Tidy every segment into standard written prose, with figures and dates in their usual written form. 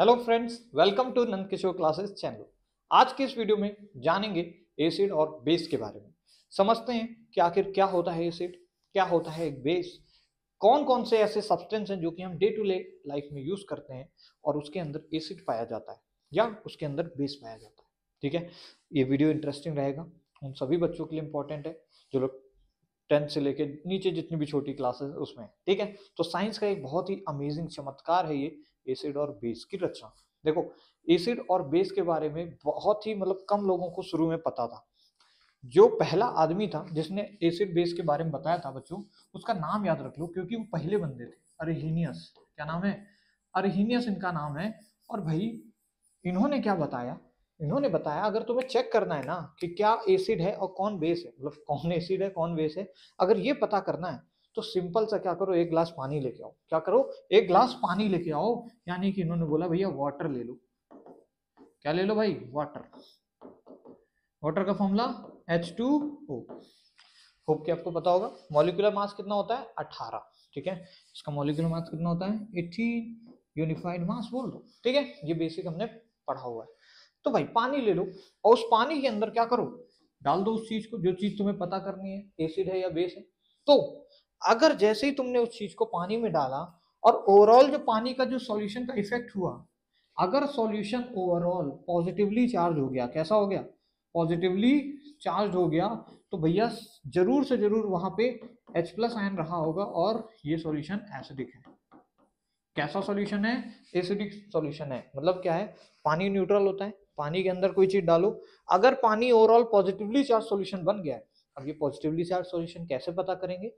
Hello friends, welcome to Nand Kishore classes channel. आज के इस वीडियो में जानेंगे एसिड और बेस के बारे में। समझते हैं कि आखिर क्या होता है एसिड, क्या होता है एक बेस, कौन कौन से ऐसे सब्सटेंस हैं जो कि हम डे टू डे लाइफ में यूज करते हैं और उसके अंदर एसिड पाया जाता है या उसके अंदर बेस पाया जाता है। ठीक है, ये वीडियो इंटरेस्टिंग रहेगा, उन सभी बच्चों के लिए इंपॉर्टेंट है जो लोग 10th से लेके नीचे जितनी भी छोटी क्लासेस उसमें। ठीक है, तो साइंस का एक बहुत ही अमेजिंग चमत्कार है ये एसिड और बेस की रचना। देखो, एसिड और बेस के बारे में बहुत ही कम लोगों को शुरू में पता था। जो पहला आदमी था जिसने एसिड बेस के बारे में बताया था बच्चों, उसका नाम याद रख लो क्योंकि वो पहले बंदे थे। अरहिनियस, क्या नाम है? अरहिनियस इनका नाम है। और भाई इन्होंने क्या बताया? इन्होंने बताया अगर तुम्हें चेक करना है ना कि क्या एसिड है और कौन बेस है, कौन एसिड है कौन बेस है, अगर ये पता करना है तो सिंपल सा क्या करो, एक ग्लास पानी लेके आओ। क्या करो? एक ग्लास पानी लेके आओ। यानी कि इन्होंने बोला भैया वाटर ले लो। क्या ले लो भाई? वाटर। वाटर का फॉर्मूला H2O। होप कि आपको पता होगा। मॉलिक्यूलर मास कितना होता है? 18। ठीक है, इसका मॉलिक्यूलर मास कितना होता है? 18। यूनिफाइड मास बोल दो। ठीक है, ये बेसिक हमने पढ़ा हुआ है। तो भाई पानी ले लो और उस पानी के अंदर क्या करो, डाल दो उस चीज को, जो चीज तुम्हें पता करनी है, एसिड है या बेस है। तो अगर जैसे ही तुमने उस चीज को पानी में डाला और ओवरऑल जो पानी का जो सॉल्यूशन का इफेक्ट हुआ, अगर सॉल्यूशन ओवरऑल पॉजिटिवली चार्ज हो गया, कैसा हो गया? पॉजिटिवली चार्ज हो गया, तो भैया जरूर से जरूर वहां पे H+ आयन रहा होगा और ये सॉल्यूशन एसिडिक है। कैसा सॉल्यूशन है? एसिडिक सॉल्यूशन है। मतलब क्या है? पानी न्यूट्रल होता है, पानी के अंदर कोई चीज डालो, अगर पानी ओवरऑल पॉजिटिवली चार्ज सॉल्यूशन बन गया है। अब ये पॉजिटिवली चार्ज सॉल्यूशन कैसे पता करेंगे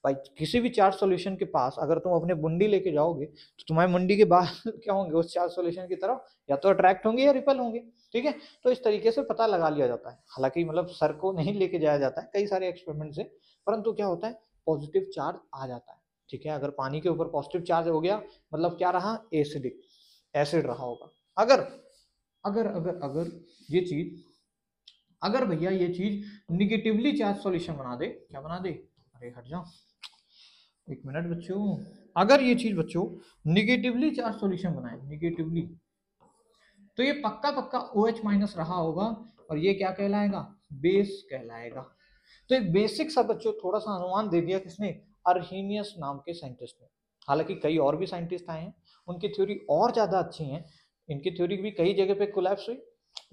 भाई? किसी भी चार्ज सॉल्यूशन के पास अगर तुम अपने मुंडी लेके जाओगे तो तुम्हारी मुंडी के बाहर क्या होंगे? उस चार्ज सॉल्यूशन की तरफ या तो अट्रैक्ट होंगे या रिपेल होंगे। ठीक है, तो इस तरीके से पता लगा लिया जाता है। हालांकि सर को नहीं लेके जाया जाता है कई सारे एक्सपेरिमेंट से, परंतु क्या होता है, पॉजिटिव चार्ज आ जाता है। ठीक है, अगर पानी के ऊपर पॉजिटिव चार्ज हो गया क्या रहा? एसिडिक, एसिड रहा होगा। अगर अगर अगर अगर ये चीज, अगर भैया ये चीज निगेटिवली चार्ज सॉल्यूशन बना दे, क्या बना दे? अरे हट जाओ, एक मिनट बच्चों। अगर ये चीज बच्चों निगेटिवली चार्ज सॉल्यूशन बनाए, निगेटिवली, तो ये पक्का पक्का OH- रहा होगा और ये क्या कहलाएगा? बेस कहलाएगा। तो एक बेसिक सा बच्चों थोड़ा सा अनुमान दे दिया किसने? अर्हीनियस नाम के साइंटिस्ट ने। हालांकि कई और भी साइंटिस्ट आए हैं, उनकी थ्योरी और ज्यादा अच्छी है। इनकी थ्योरी भी कई जगह पे कोलैप्स हुई,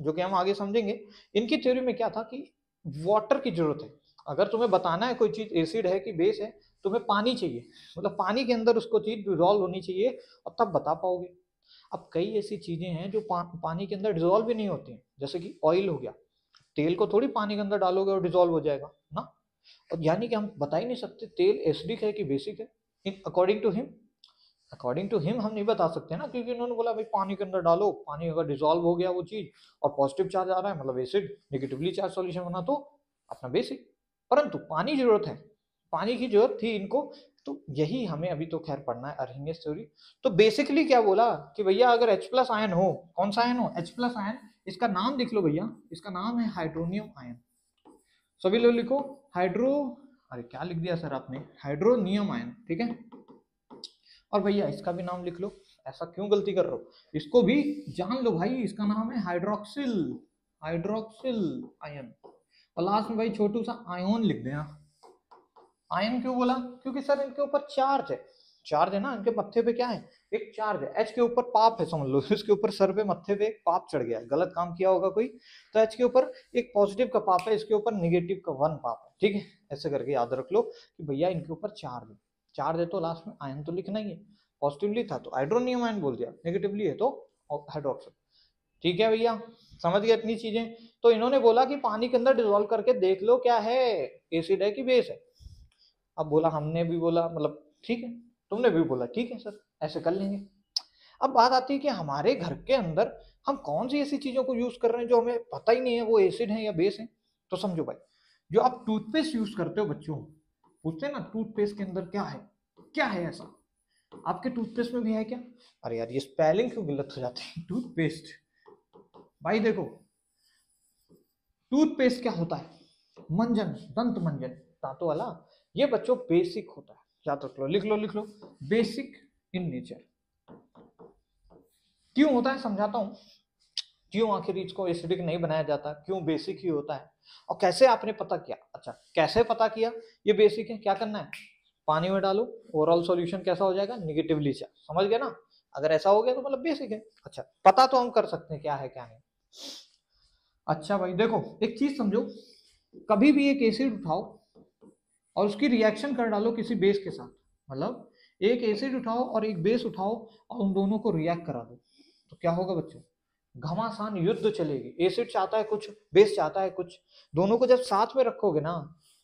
जो कि हम आगे समझेंगे। इनकी थ्योरी में क्या था कि वाटर की जरूरत है। अगर तुम्हें बताना है कोई चीज एसिड है कि बेस है, तुम्हें पानी चाहिए। पानी के अंदर उसको चीज डिजोल्व होनी चाहिए और तब बता पाओगे। अब कई ऐसी चीजें हैं जो पानी के अंदर डिजोल्व भी नहीं होती हैं, जैसे कि ऑयल हो गया। तेल को थोड़ी पानी के अंदर डालोगे और डिजोल्व हो जाएगा ना। और यानी कि हम बता ही नहीं सकते तेल एसिडिक है कि बेसिक है। अकॉर्डिंग टू हिम हम नहीं बता सकते ना, क्योंकि उन्होंने बोला भाई पानी के अंदर डालो, पानी अगर डिजोल्व हो गया वो चीज और पॉजिटिव चार्ज आ रहा है एसिड, नेगेटिवली चार्ज सॉल्यूशन बना तो अपना बेसिक। परंतु पानी जरूरत है, पानी की जरूरत थी इनको। तो यही हमें अभी तो खैर पढ़ना है, अर्हीनियस थ्योरी। तो बेसिकली क्या बोला कि भैया अगर H+ आयन हो, कौन सा आयन हो? H+ ion. इसका नाम लिख लो भैया, इसका नाम है हाइड्रोनियम आयन। सभी लोग लिखो हाइड्रो, अरे क्या लिख दिया सर आपने? Hydronium ion. ठीक है, और भैया इसका भी नाम लिख लो। ऐसा क्यों गलती कर रहे हो? इसको भी जान लो भाई, इसका नाम है हाइड्रोक्सिल, हाइड्रोक्सिल आयन। और लास्ट में भाई छोटू सा आयोन लिख देना। आयन क्यों बोला? क्योंकि सर इनके ऊपर चार्ज है। चार्ज है ना, इनके मत्थे पे क्या है? एक चार्ज है। H के ऊपर पाप है, समझ लो। इसके ऊपर सर पे मत्थे पे एक पाप चढ़ गया है, गलत काम किया होगा कोई, तो H के ऊपर एक पॉजिटिव का पाप है, इसके ऊपर निगेटिव का 1 पाप है। ठीक है, ऐसे करके याद रख लो कि भैया इनके ऊपर चार्ज है। चार्ज है तो लास्ट में आयन तो लिखना ही है। पॉजिटिवली था तो हाइड्रोनियम आयन बोल दिया, नेगेटिवली है तो हाइड्रोक्साइड। ठीक है भैया, समझ गए इतनी चीजें? तो इन्होंने बोला कि पानी के अंदर डिजोल्व करके देख लो क्या है, एसिड है कि बेस है। अब बोला, हमने भी बोला ठीक है, तुमने भी बोला ठीक है सर, ऐसे कर लेंगे। अब बात आती है कि हमारे घर के अंदर हम कौन सी ऐसी चीजों को यूज कर रहे हैं जो हमें पता ही नहीं है वो एसिड है या बेस है। तो समझो भाई, जो आप टूथपेस्ट यूज करते हो बच्चों, पूछते हैं ना टूथपेस्ट के अंदर क्या है, क्या है ऐसा? आपके टूथपेस्ट में भी है क्या? अरे यार ये स्पेलिंग क्यों गलत हो जाती है? टूथपेस्ट, भाई देखो, टूथपेस्ट क्या होता है? मंजन, दंत मंजन, दांतों वाला। ये बच्चों बेसिक होता है, याद रख लो, लिख लो लिख लो। बेसिक इन नेचर, क्यों होता है समझाता हूँ, क्यों आखिर इसको एसिडिक नहीं बनाया जाता, क्यों बेसिक ही होता है, और कैसे आपने पता किया। अच्छा कैसे पता किया ये बेसिक है, क्या करना है, पानी में डालो, ओवरऑल सॉल्यूशन कैसा हो जाएगा, निगेटिवली चार्ज, समझ गए ना। अगर ऐसा हो गया तो मतलब बेसिक है। अच्छा पता तो हम कर सकते हैं क्या है क्या नहीं। अच्छा भाई देखो एक चीज समझो, कभी भी एक एसिड उठाओ और उसकी रिएक्शन कर डालो किसी बेस के साथ, मतलब एक एसिड उठाओ और एक बेस उठाओ और उन दोनों को रिएक्ट करा दो, तो क्या होगा बच्चों, घमासान युद्ध चलेगी। एसिड चाहता है कुछ, बेस चाहता है कुछ, दोनों को जब साथ में रखोगे ना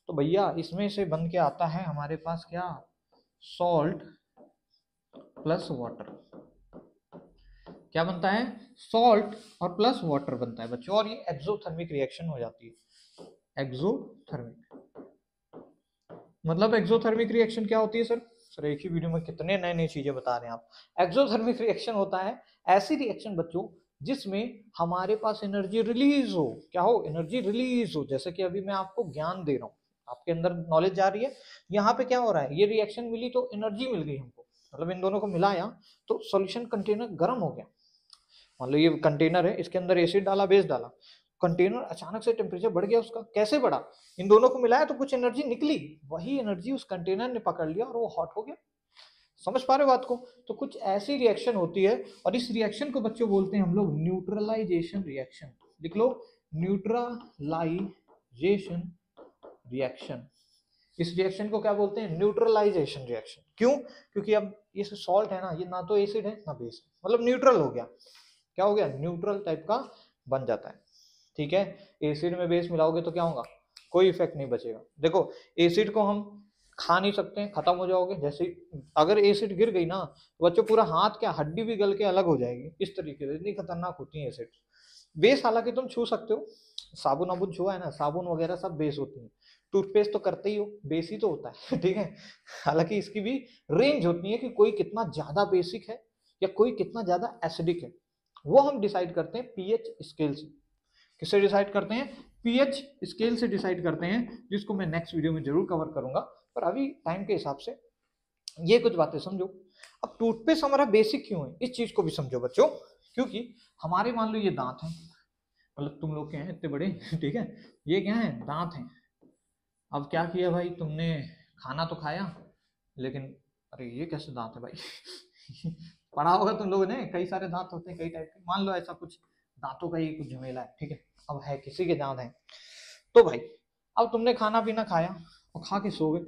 तो भैया इसमें से बन के आता है हमारे पास क्या, सॉल्ट प्लस वाटर। क्या बनता है, सॉल्ट और प्लस वाटर बनता है बच्चों, और ये एक्सोथर्मिक रिएक्शन हो जाती है। एक्सोथर्मिक मतलब एक्सोथर्मिक रिएक्शन क्या होती है सर, सर एक ही वीडियो में कितने नए नए चीजें बता रहे हैं आप। एक्सोथर्मिक रिएक्शन होता है ऐसी रिएक्शन बच्चों जिसमें हमारे पास एनर्जी रिलीज हो, क्या हो, एनर्जी रिलीज हो। जैसे कि अभी मैं आपको ज्ञान दे रहा हूँ, आपके अंदर नॉलेज जा रही है, यहाँ पे क्या हो रहा है, ये रिएक्शन मिली तो एनर्जी मिल गई हमको, मतलब इन दोनों को मिलाया तो सॉल्यूशन कंटेनर गर्म हो गया। मान लो ये कंटेनर है, इसके अंदर एसिड डाला, बेस डाला, कंटेनर अचानक से टेम्परेचर बढ़ गया उसका, कैसे बढ़ा, इन दोनों को मिलाया तो कुछ एनर्जी निकली, वही एनर्जी उस कंटेनर ने पकड़ लिया और वो हॉट हो गया। समझ पा रहे हो बात को। तो कुछ ऐसी रिएक्शन होती है और इस रिएक्शन को बच्चों बोलते हैं हम लोग न्यूट्रलाइजेशन रिएक्शन। लिख लो, न्यूट्रलाइजेशन रिएक्शन। इस रिएक्शन को क्या बोलते हैं, न्यूट्रलाइजेशन रिएक्शन। क्यों, क्योंकि अब ये सॉल्ट है ना, ये ना तो एसिड है ना बेस है, मतलब न्यूट्रल हो गया। क्या हो गया, न्यूट्रल टाइप का बन जाता है। ठीक है, एसिड में बेस मिलाओगे तो क्या होगा, कोई इफेक्ट नहीं बचेगा। देखो एसिड को हम खा नहीं सकते हैं, खत्म हो जाओगे। जैसे अगर एसिड गिर गई ना तो बच्चों पूरा हाथ क्या हड्डी भी गल के अलग हो जाएगी, इस तरीके से इतनी खतरनाक होती है एसिड। बेस हालांकि तुम छू सकते हो, साबुन वाबुन छुआ है ना, साबुन वगैरह सब बेस होती है, टूथपेस्ट तो करते ही हो, बेस ही तो होता है ठीक है। हालांकि इसकी भी रेंज होती है कि कोई कितना ज्यादा बेसिक है या कोई कितना ज्यादा एसिडिक है, वो हम डिसाइड करते हैं पीएच स्केल से। किससे डिसाइड करते हैं, पीएच स्केल से डिसाइड करते हैं, जिसको मैं नेक्स्ट वीडियो में जरूर कवर करूंगा। पर अभी टाइम के हिसाब से ये कुछ बातें समझो। अब टूथपेस्ट हमारा बेसिक क्यों है, इस चीज को भी समझो बच्चों। क्योंकि हमारे मान लो ये दांत हैं, मतलब तुम लोग के हैं इतने बड़े ठीक है, ये क्या है, दांत हैं। अब क्या किया भाई तुमने, खाना तो खाया लेकिन अरे ये कैसे दांत है भाई पढ़ा होगा तुम लोगों ने, कई सारे दांत होते हैं कई टाइप के, मान लो ऐसा कुछ दांतों का ही कुछ झमेला है। ठीक है, अब है किसी के दांत हैं तो भाई, अब तुमने खाना पीना खाया और खा के सो गए,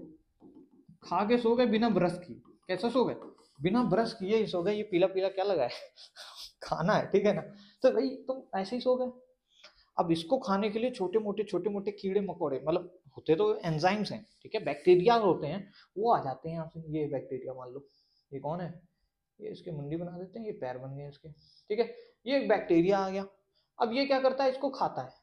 खा के सो गए बिना ब्रश किए। कैसे सो गए, बिना ब्रश किए ही सो गए। ये पीला पीला क्या लगा है खाना है, ठीक है ना, तो भाई तुम ऐसे ही सो गए। अब इसको खाने के लिए छोटे मोटे कीड़े मकोड़े, मतलब होते तो एंजाइम्स हैं, ठीक है, बैक्टीरिया होते हैं, वो आ जाते हैं यहाँ से। ये बैक्टीरिया मान लो, ये कौन है, ये इसके मुंडी बना देते हैं, ये पैर बन गए इसके, ठीक है, ये एक बैक्टीरिया आ गया। अब ये क्या करता है, इसको खाता है,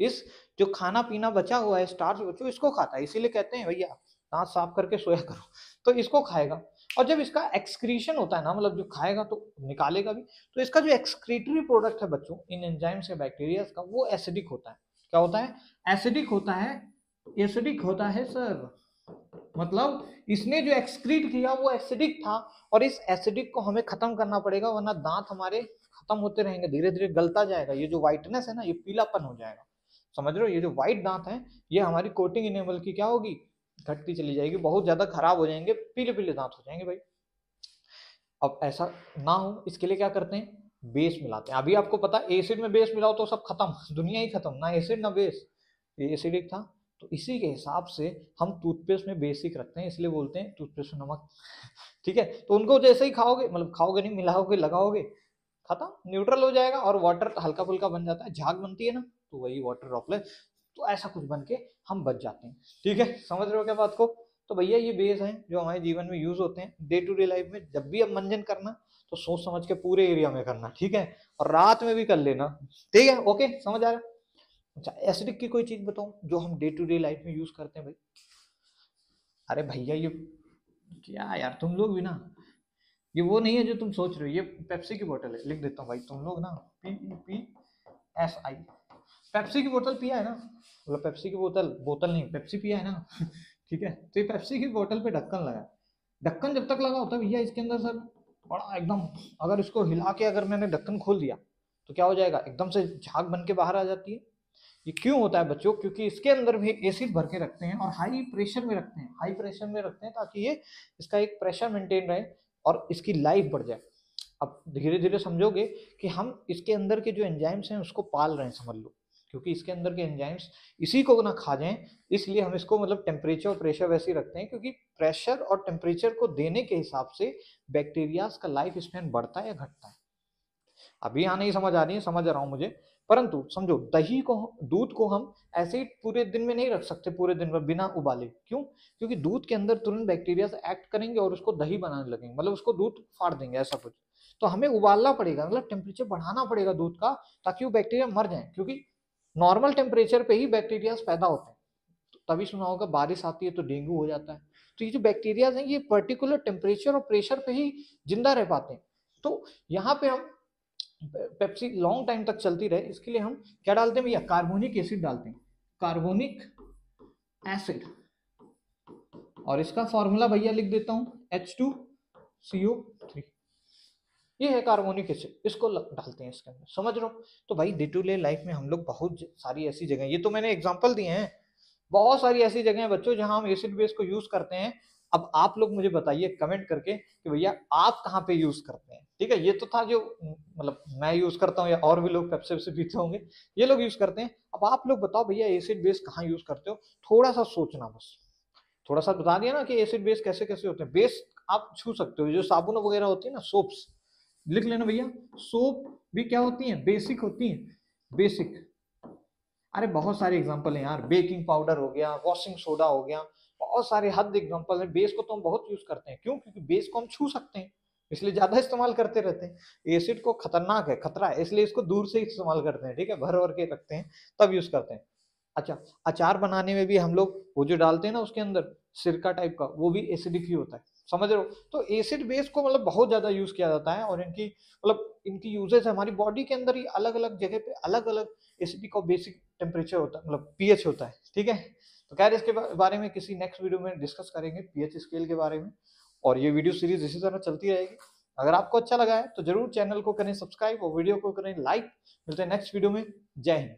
इस जो खाना पीना बचा हुआ है स्टार्च बच्चों, इसको खाता है। इसीलिए कहते हैं भैया दांत साफ करके सोया करो, तो इसको खाएगा। और जब इसका एक्सक्रीशन होता है ना, मतलब जो खाएगा तो निकालेगा भी, तो इसका जो एक्सक्रीटरी प्रोडक्ट है बच्चों इन एंजाइम से बैक्टीरिया का, वो एसिडिक होता है। क्या होता है, एसिडिक होता है, एसिडिक होता है सर। मतलब इसने जो एक्सक्रीट किया वो एसिडिक था, और इस एसिडिक को हमें खत्म करना पड़ेगा, वरना दांत हमारे खत्म होते रहेंगे, धीरे धीरे गलता जाएगा। ये जो व्हाइटनेस है ना, ये पीलापन हो जाएगा। समझ रहे हो, ये जो व्हाइट दांत है ये हमारी कोटिंग इनेबल की क्या होगी, घटती चली जाएगी, बहुत ज्यादा खराब हो जाएंगे, पीले पीले दांत हो जाएंगे भाई। अब ऐसा ना हो इसके लिए क्या करते हैं, बेस मिलाते हैं। अभी आपको पता एसिड में बेस मिलाओ तो सब खत्म, दुनिया ही खत्म, ना एसिड ना बेस, ये एसिडिक था। तो इसी के हिसाब से हम टूथपेस्ट में बेसिक रखते हैं, इसलिए बोलते हैं टूथपेस्ट में नमक ठीक है। तो उनको जैसे ही खाओगे, मतलब खाओगे नहीं, मिलाओगे लगाओगे, खत्म, न्यूट्रल हो जाएगा, और वाटर हल्का फुल्का बन जाता है, झाग बनती है ना, तो वही वाटर ड्रॉपलेट, तो ऐसा कुछ बन के हम बच जाते हैं। ठीक है, समझ रहे हो क्या बात को। तो भैया ये बेस हैं जो हमारे जीवन में यूज होते हैं डे टू डे लाइफ में। जब भी अब मंजन करना तो सोच समझ के पूरे एरिया में करना, ठीक है, और रात में भी कर लेना, ठीक है, ओके, समझ आ रहा है। अच्छा एसिडिक की कोई चीज बताओ जो हम डे टू डे लाइफ में यूज करते हैं भाई। अरे भैया ये क्या यार, तुम लोग भी ना, ये वो नहीं है जो तुम सोच रहे हो, ये पेप्सी की बोतल है, लिख देता हूँ भाई, तुम लोग ना PEPSI, पेप्सी की बोतल पिया है ना, मतलब पेप्सी की बोतल, बोतल नहीं पेप्सी पिया है ना ठीक है, तो ये पेप्सी की बोतल पे ढक्कन लगा है। ढक्कन जब तक लगा होता है भैया इसके अंदर सर बड़ा एकदम, अगर इसको हिला के अगर मैंने ढक्कन खोल दिया तो क्या हो जाएगा, एकदम से झाग बन के बाहर आ जाती है। ये क्यों होता है बच्चों, क्योंकि इसके अंदर भी एसिड भर के रखते हैं और हाई प्रेशर में रखते हैं, हाई प्रेशर में रखते हैं ताकि ये इसका एक प्रेशर मेंटेन रहे और इसकी लाइफ बढ़ जाए। अब धीरे धीरे समझोगे कि हम इसके अंदर के जो एंजाइम्स हैं उसको पाल रहे हैं, समझ लो, क्योंकि इसके अंदर के एंजाइम्स इसी को ना खा जाएं, इसलिए हम इसको मतलब टेम्परेचर और प्रेशर वैसे ही रखते हैं, क्योंकि प्रेशर और टेम्परेचर को देने के हिसाब से बैक्टीरियाज का लाइफ स्पैन बढ़ता है या घटता है। अभी यहाँ नहीं समझ आ रही है, समझ रहा हूँ मुझे, परंतु समझो दही को, दूध को हम ऐसे ही पूरे दिन में नहीं रख सकते, पूरे दिन में बिना उबाले। क्यों? क्योंकि दूध के अंदर तुरंत बैक्टीरिया एक्ट करेंगे और उसको दही बनाने लगेंगे, मतलब उसको दूध फाड़ देंगे, ऐसा कुछ। तो हमें उबालना पड़ेगा, मतलब टेम्परेचर बढ़ाना पड़ेगा दूध का, ताकि वो बैक्टीरिया मर जाए, क्योंकि नॉर्मल टेम्परेचर पे ही बैक्टीरिया पैदा होते हैं। तो तभी सुना होगा बारिश आती है तो डेंगू हो जाता है। तो ये जो बैक्टीरिया हैं ये पर्टिकुलर टेम्परेचर और प्रेशर पे ही जिंदा रह पाते हैं। तो यहाँ पे हम पेप्सी लॉन्ग टाइम तक चलती रहे, इसके लिए हम क्या डालते हैं भैया, कार्बोनिक एसिड डालते हैं, कार्बोनिक एसिड। और इसका फॉर्मूला भैया लिख देता हूं, H2CO3। ये है कार्बोनिक एसिड, इसको डालते हैं इसके अंदर, समझ रहे हो। तो भाई डे टू डे लाइफ में हम लोग बहुत सारी ऐसी जगह, ये तो मैंने एग्जांपल दिए हैं, बहुत सारी ऐसी जगह है बच्चों जहां हम एसिड बेस को यूज करते हैं। अब आप लोग मुझे बताइए कमेंट करके कि भैया आप कहाँ पे यूज करते हैं। ठीक है, ये तो था जो मतलब मैं यूज करता हूँ या और भी लोग पेप्सी से पीते होंगे, ये लोग यूज करते हैं। अब आप लोग बताओ भैया एसिड बेस कहाँ यूज करते हो, थोड़ा सा सोचना, बस थोड़ा सा बता दिया ना कि एसिड बेस कैसे कैसे होते हैं। बेस आप छू सकते हो, जो साबुन वगैरह होती है ना, सोप्स, लिख लेना भैया, सोप भी क्या होती है, बेसिक होती है, बेसिक। अरे बहुत सारे एग्जांपल हैं यार, बेकिंग पाउडर हो गया, वॉशिंग सोडा हो गया, बहुत सारे हद एग्जांपल है। बेस को तो हम बहुत यूज करते हैं, क्यों? क्योंकि बेस को हम छू सकते हैं, इसलिए ज्यादा इस्तेमाल करते रहते हैं। एसिड को खतरनाक है, खतरा है, इसलिए इसको दूर से इस्तेमाल करते हैं, ठीक है, भर भर के रखते हैं तब यूज करते हैं। अच्छा, अचार बनाने में भी हम लोग वो जो डालते हैं ना उसके अंदर सिरका टाइप का, वो भी एसिडिक ही होता है, समझ रहे हो। तो एसिड बेस को मतलब बहुत ज्यादा यूज किया जाता है, और इनकी मतलब इनकी यूजेस हमारी बॉडी के अंदर ही अलग अलग जगह पे अलग अलग एसिडिक और बेसिक टेम्परेचर होता है, मतलब पीएच होता है, ठीक है। तो खैर इसके बारे में किसी नेक्स्ट वीडियो में डिस्कस करेंगे, पीएच स्केल के बारे में, और ये वीडियो सीरीज इसी तरह चलती रहेगी। अगर आपको अच्छा लगा है तो जरूर चैनल को करें सब्सक्राइब और वीडियो को करें लाइक। मिलते हैं नेक्स्ट वीडियो में, जय हिंद।